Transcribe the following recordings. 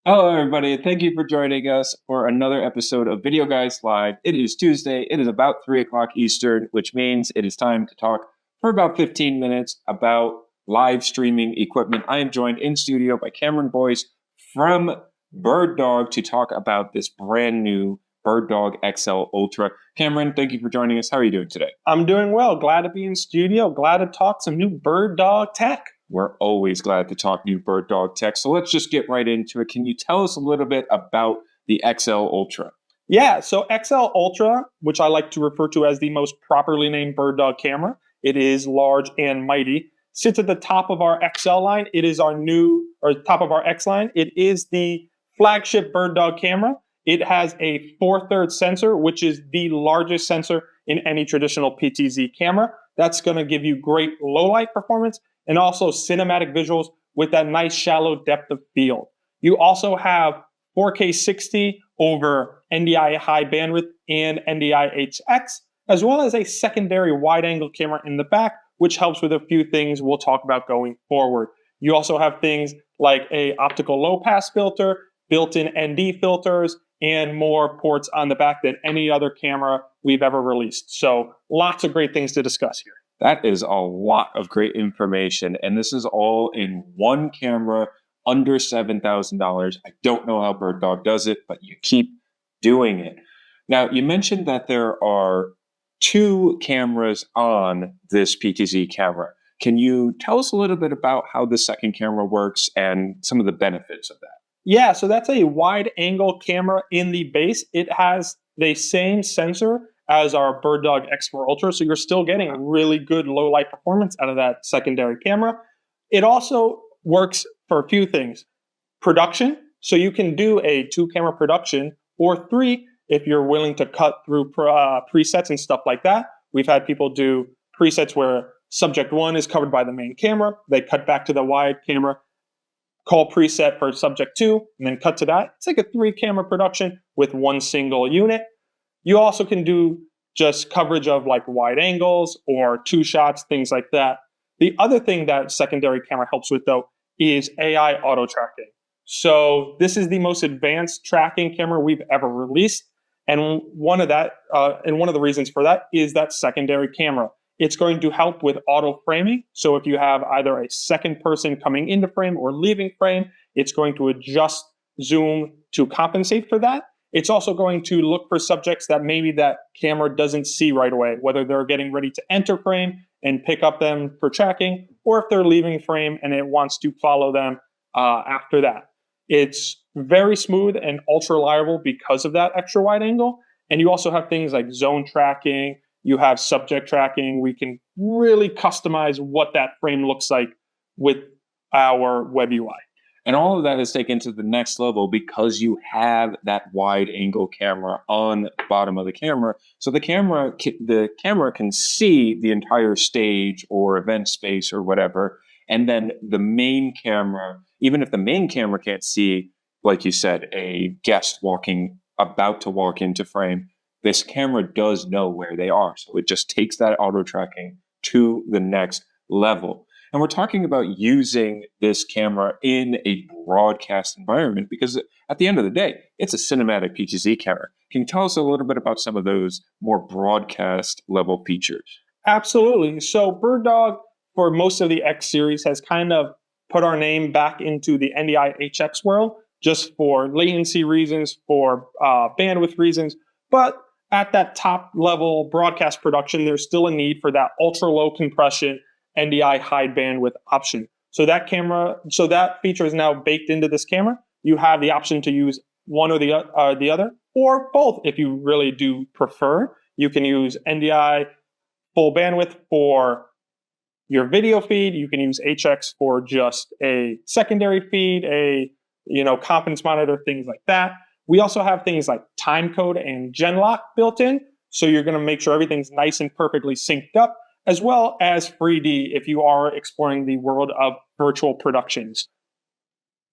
Hello, everybody. Thank you for joining us for another episode of Video Guys Live. It is Tuesday. It is about 3 o'clock Eastern, which means it is time to talk for about 15 minutes about live streaming equipment. I am joined in studio by Cameron Boyce from BirdDog to talk about this brand new BirdDog XL Ultra. Cameron, thank you for joining us. How are you doing today? I'm doing well. Glad to be in studio. Glad to talk some new BirdDog tech. We're always glad to talk new BirdDog tech. So let's just get right into it. Can you tell us a little bit about the XL Ultra? Yeah, so XL Ultra, which I like to refer to as the most properly named BirdDog camera, it is large and mighty, sits at the top of our XL line. It is our top of our X line. It is the flagship BirdDog camera. It has a 4/3 sensor, which is the largest sensor in any traditional PTZ camera. That's going to give you great low light performance and also cinematic visuals with that nice shallow depth of field. You also have 4K60 over NDI high bandwidth and NDI HX, as well as a secondary wide angle camera in the back, which helps with a few things we'll talk about going forward. You also have things like a optical low pass filter, built-in ND filters, and more ports on the back than any other camera we've ever released. So lots of great things to discuss here. That is a lot of great information. And this is all in one camera under $7,000. I don't know how BirdDog does it, but you keep doing it. Now, you mentioned that there are two cameras on this PTZ camera. Can you tell us a little bit about how the second camera works and some of the benefits of that? Yeah, so that's a wide angle camera in the base. It has the same sensor as our BirdDog X4 Ultra, so you're still getting really good low light performance out of that secondary camera. It also works for a few things. Production, so you can do a 2-camera production, or 3 if you're willing to cut through presets and stuff like that. We've had people do presets where subject 1 is covered by the main camera, they cut back to the wide camera, call preset for subject 2, and then cut to that. It's like a 3-camera production with one single unit. You also can do just coverage of like wide angles or 2 shots, things like that. The other thing that secondary camera helps with though is AI auto tracking. So this is the most advanced tracking camera we've ever released. And one of the reasons for that is that secondary camera. It's going to help with auto framing. So if you have either a second person coming into frame or leaving frame, it's going to adjust zoom to compensate for that. It's also going to look for subjects that maybe that camera doesn't see right away, whether they're getting ready to enter frame and pick up them for tracking, or if they're leaving frame and it wants to follow them after that. It's very smooth and ultra reliable because of that extra wide angle. And you also have things like zone tracking, you have subject tracking. We can really customize what that frame looks like with our web UI. And all of that is taken to the next level because you have that wide angle camera on the bottom of the camera. So the camera can see the entire stage or event space or whatever. And then the main camera, even if the main camera can't see, like you said, a guest about to walk into frame, this camera does know where they are. So it just takes that auto tracking to the next level. And we're talking about using this camera in a broadcast environment because at the end of the day, it's a cinematic PTZ camera. Can you tell us a little bit about some of those more broadcast level features? Absolutely. So BirdDog, for most of the X series, has kind of put our name back into the NDI HX world just for latency reasons, for bandwidth reasons. But at that top level broadcast production, there's still a need for that ultra low compression NDI high bandwidth option. So that feature is now baked into this camera. You have the option to use one or the other, or both if you really do prefer. You can use NDI full bandwidth for your video feed. You can use HX for just a secondary feed, competence monitor, things like that. We also have things like timecode and genlock built in. So you're going to make sure everything's nice and perfectly synced up, as well as 3D if you are exploring the world of virtual productions.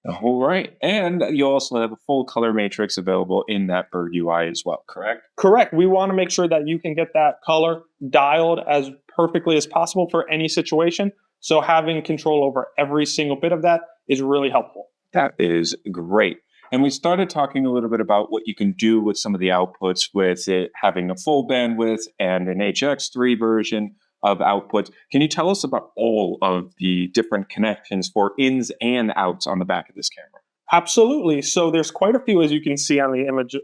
All right. And you also have a full color matrix available in that Bird UI as well, correct? Correct. We want to make sure that you can get that color dialed as perfectly as possible for any situation. So having control over every single bit of that is really helpful. That is great. And we started talking a little bit about what you can do with some of the outputs with it having a full bandwidth and an HX3 version of outputs. Can you tell us about all of the different connections for ins and outs on the back of this camera? Absolutely. So there's quite a few, as you can see on the image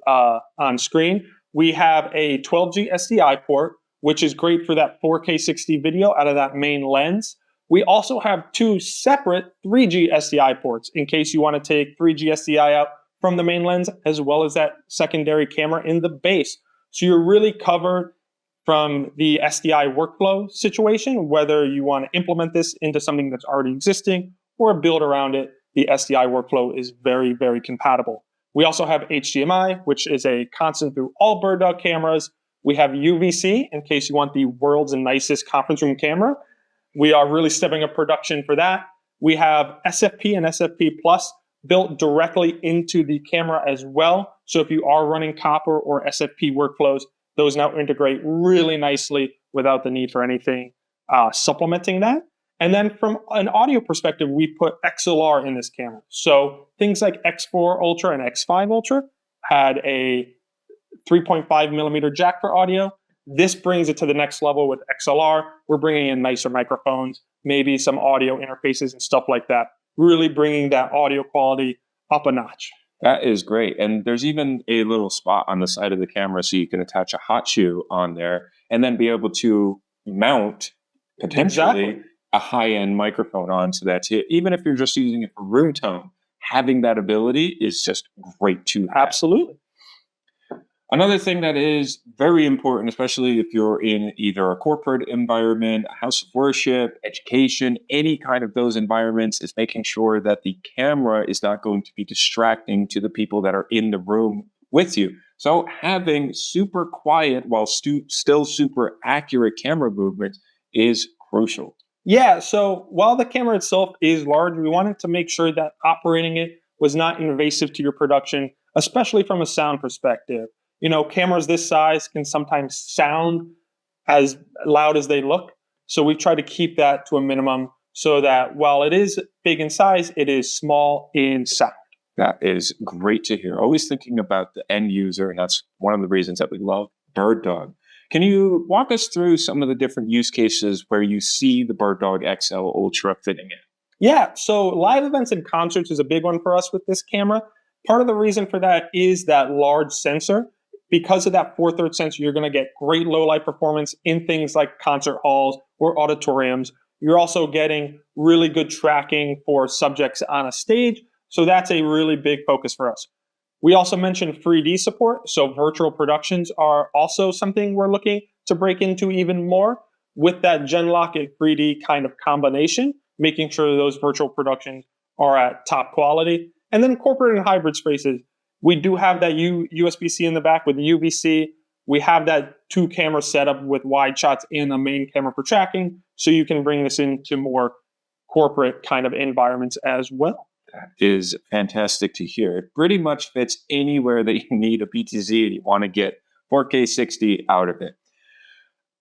on screen. We have a 12G SDI port, which is great for that 4K60 video out of that main lens. We also have two separate 3G SDI ports in case you want to take 3G SDI out from the main lens, as well as that secondary camera in the base. So you're really covered from the SDI workflow situation, whether you want to implement this into something that's already existing or build around it. The SDI workflow is very, very compatible. We also have HDMI, which is a constant through all BirdDog cameras. We have UVC in case you want the world's nicest conference room camera. We are really stepping up production for that. We have SFP and SFP Plus built directly into the camera as well. So if you are running copper or SFP workflows, those now integrate really nicely without the need for anything supplementing that. And then from an audio perspective, we put XLR in this camera. So things like X4 Ultra and X5 Ultra had a 3.5 millimeter jack for audio. This brings it to the next level with XLR. We're bringing in nicer microphones, maybe some audio interfaces and stuff like that, really bringing that audio quality up a notch. That is great. And there's even a little spot on the side of the camera so you can attach a hot shoe on there and then be able to mount potentially a high-end microphone onto that too. Even if you're just using it for room tone, having that ability is just great too. Absolutely. Another thing that is very important, especially if you're in either a corporate environment, a house of worship, education, any kind of those environments, is making sure that the camera is not going to be distracting to the people that are in the room with you. So having super quiet while still super accurate camera movement is crucial. Yeah, so while the camera itself is large, we wanted to make sure that operating it was not invasive to your production, especially from a sound perspective. You know, cameras this size can sometimes sound as loud as they look. So we try to keep that to a minimum so that while it is big in size, it is small in sound. That is great to hear. Always thinking about the end user, and that's one of the reasons that we love BirdDog. Can you walk us through some of the different use cases where you see the BirdDog XL Ultra fitting in? Yeah, so live events and concerts is a big one for us with this camera. Part of the reason for that is that large sensor. Because of that 4/3 sensor, you're going to get great low light performance in things like concert halls or auditoriums. You're also getting really good tracking for subjects on a stage. So that's a really big focus for us. We also mentioned 3D support. So virtual productions are also something we're looking to break into even more with that Genlock and 3D kind of combination, making sure those virtual productions are at top quality. And then corporate and hybrid spaces. We do have that USB-C in the back with UVC. We have that 2-camera setup with wide shots and a main camera for tracking. So you can bring this into more corporate kind of environments as well. That is fantastic to hear. It pretty much fits anywhere that you need a PTZ and you want to get 4K60 out of it.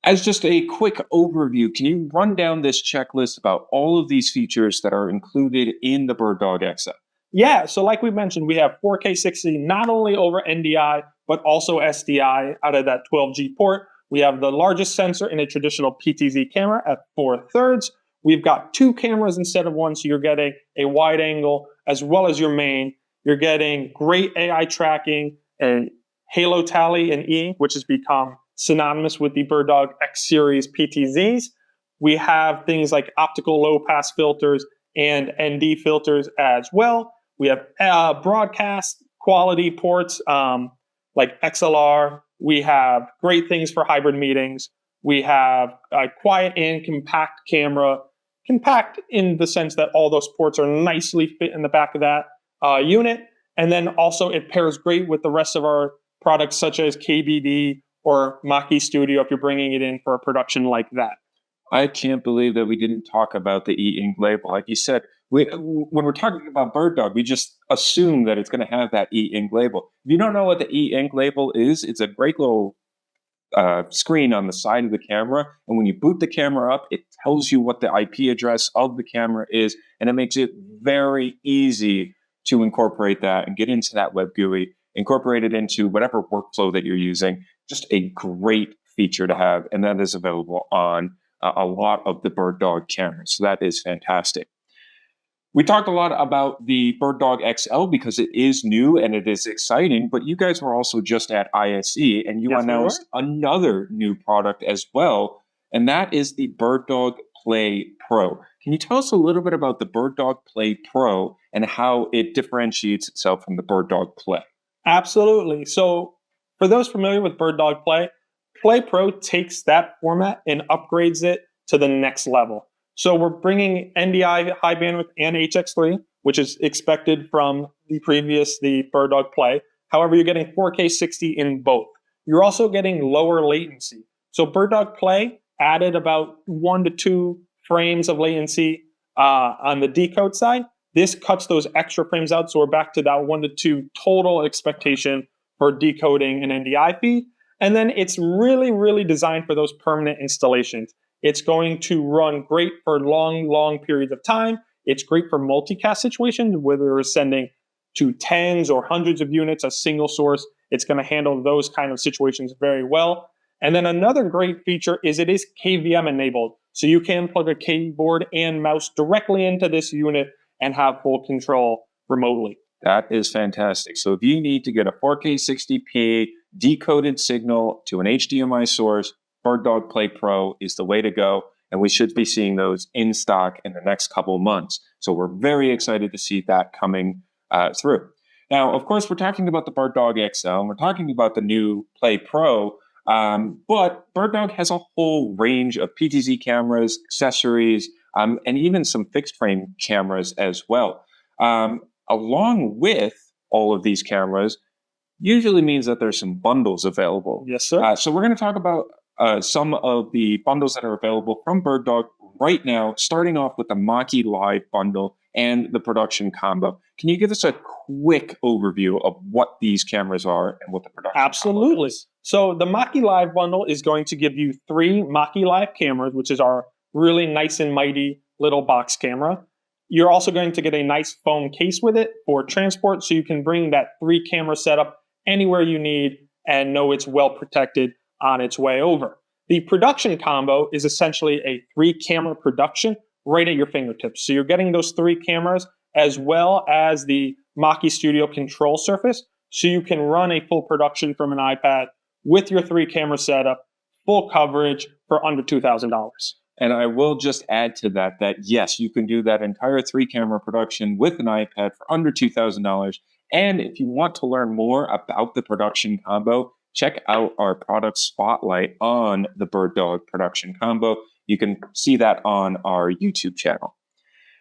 As just a quick overview, can you run down this checklist about all of these features that are included in the BirdDog XL? Yeah, so like we mentioned, we have 4K60 not only over NDI, but also SDI out of that 12G port. We have the largest sensor in a traditional PTZ camera at 4/3. We've got 2 cameras instead of 1, so you're getting a wide angle as well as your main. You're getting great AI tracking and halo tally and E, which has become synonymous with the BirdDog X series PTZs. We have things like optical low pass filters and ND filters as well. We have broadcast quality ports like XLR. We have great things for hybrid meetings. We have a quiet and compact camera. Compact in the sense that all those ports are nicely fit in the back of that unit. And then also it pairs great with the rest of our products such as KBD or Maki Studio if you're bringing it in for a production like that. I can't believe that we didn't talk about the e-ink label. Like you said, when we're talking about BirdDog, we just assume that it's going to have that e-ink label. If you don't know what the e-ink label is, it's a great little screen on the side of the camera. And when you boot the camera up, it tells you what the IP address of the camera is. And it makes it very easy to incorporate that and get into that web GUI, incorporate it into whatever workflow that you're using. Just a great feature to have, and that is available on a lot of the BirdDog cameras. So that is fantastic. We talked a lot about the BirdDog XL because it is new and it is exciting, but you guys were also just at ISE and you announced another new product as well, and that is the BirdDog Play Pro. Can you tell us a little bit about the BirdDog Play Pro and how it differentiates itself from the BirdDog Play? Absolutely. So for those familiar with BirdDog Play, Play Pro takes that format and upgrades it to the next level. So we're bringing NDI high bandwidth and HX3, which is expected from the BirdDog Play. However, you're getting 4K60 in both. You're also getting lower latency. So BirdDog Play added about 1 to 2 frames of latency on the decode side. This cuts those extra frames out, so we're back to that 1 to 2 total expectation for decoding an NDI feed. And then it's really, really designed for those permanent installations. It's going to run great for long periods of time. It's great for multicast situations, whether you're sending to tens or hundreds of units, a single source. It's going to handle those kind of situations very well. And then another great feature is it is KVM enabled. So you can plug a keyboard and mouse directly into this unit and have full control remotely. That is fantastic. So if you need to get a 4K 60p decoded signal to an HDMI source, BirdDog Play Pro is the way to go, and we should be seeing those in stock in the next couple of months. So we're very excited to see that coming through. Now, of course, we're talking about the BirdDog XL, and we're talking about the new Play Pro, but BirdDog has a whole range of PTZ cameras, accessories, and even some fixed frame cameras as well. Along with all of these cameras, usually means that there's some bundles available. Yes, sir. So we're going to talk about some of the bundles that are available from BirdDog right now, starting off with the Mach-E Live bundle and the production combo. Can you give us a quick overview of what these cameras are and what the production combo is? So the Mach-E Live bundle is going to give you 3 Mach-E Live cameras, which is our really nice and mighty little box camera. You're also going to get a nice foam case with it for transport, so you can bring that 3 camera setup anywhere you need and know it's well protected on its way over. The production combo is essentially a 3 camera production right at your fingertips. So you're getting those 3 cameras as well as the Mach-E Studio control surface, so you can run a full production from an iPad with your 3 camera setup, full coverage for under $2,000. And I will just add to that, yes, you can do that entire 3 camera production with an iPad for under $2,000. And if you want to learn more about the production combo, check out our product spotlight on the BirdDog production combo. You can see that on our YouTube channel.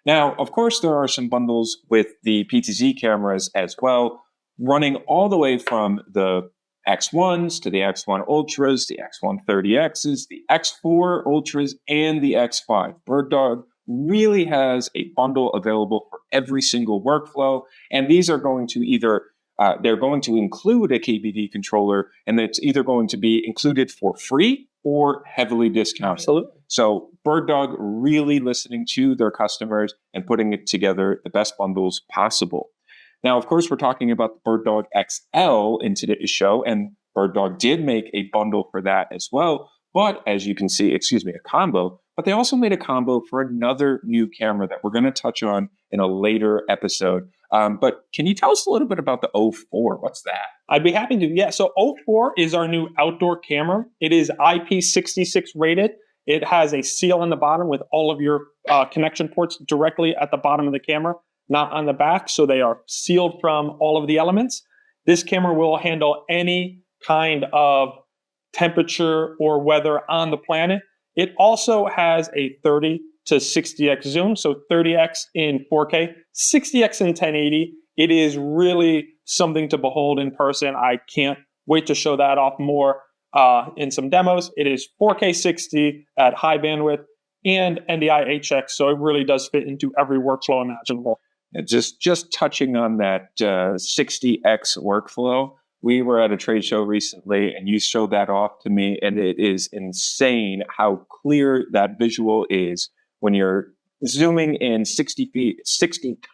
Now, of course, there are some bundles with the PTZ cameras as well, running all the way from the X1s to the X1 Ultras, the X130Xs, the X4 Ultras, and the X5. BirdDog really has a bundle available for every single workflow, and these are going to either they're going to include a KBD controller, and it's either going to be included for free or heavily discounted. Absolutely. So BirdDog really listening to their customers and putting it together the best bundles possible. Now, of course, we're talking about the BirdDog XL in today's show, and BirdDog did make a bundle for that as well. But as you can see, a combo, but they also made a combo for another new camera that we're going to touch on in a later episode. But can you tell us a little bit about the 04? What's that? I'd be happy to. Yeah, so 04 is our new outdoor camera. It is IP66 rated. It has a seal on the bottom with all of your connection ports directly at the bottom of the camera, not on the back, so they are sealed from all of the elements. This camera will handle any kind of temperature or weather on the planet. It also has a 30 to 60x zoom, so 30x in 4K, 60x in 1080. It is really something to behold in person. I can't wait to show that off more in some demos. It is 4K 60 at high bandwidth and NDI HX, so it really does fit into every workflow imaginable. And just touching on that 60x workflow, we were at a trade show recently and you showed that off to me, and it is insane how clear that visual is when you're zooming in 60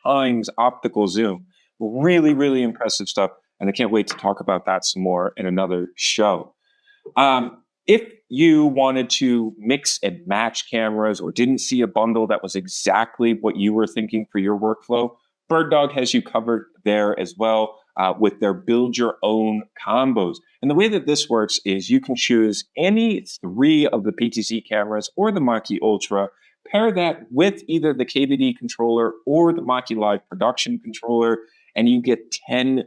times optical zoom. really, really impressive stuff. And I can't wait to talk about that some more in another show. If you wanted to mix and match cameras or didn't see a bundle that was exactly what you were thinking for your workflow, BirdDog has you covered there as well with their build your own combos. And the way that this works is you can choose any 3 of the PTZ cameras or the Mach-E Ultra, pair that with either the KVD controller or the Mach-E Live production controller, and you get 10%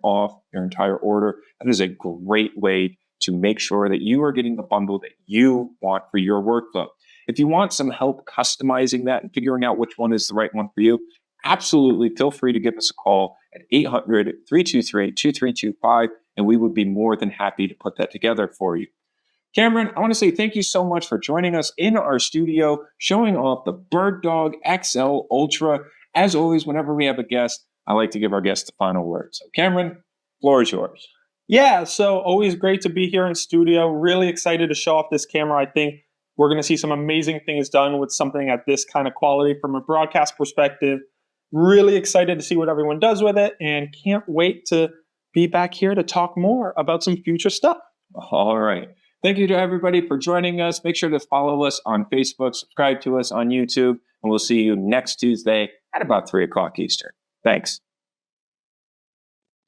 off your entire order. That is a great way to make sure that you are getting the bundle that you want for your workflow. If you want some help customizing that and figuring out which one is the right one for you, absolutely feel free to give us a call at 800-323-2325, and we would be more than happy to put that together for you. Cameron, I want to say thank you so much for joining us in our studio, showing off the BirdDog XL Ultra. As always, whenever we have a guest, I like to give our guests the final word. So Cameron, floor is yours. Yeah, so always great to be here in studio. Really excited to show off this camera. I think we're going to see some amazing things done with something at this kind of quality from a broadcast perspective. Really excited to see what everyone does with it, and can't wait to be back here to talk more about some future stuff. All right. Thank you to everybody for joining us. Make sure to follow us on Facebook, subscribe to us on YouTube, and we'll see you next Tuesday at about 3 o'clock Eastern. Thanks.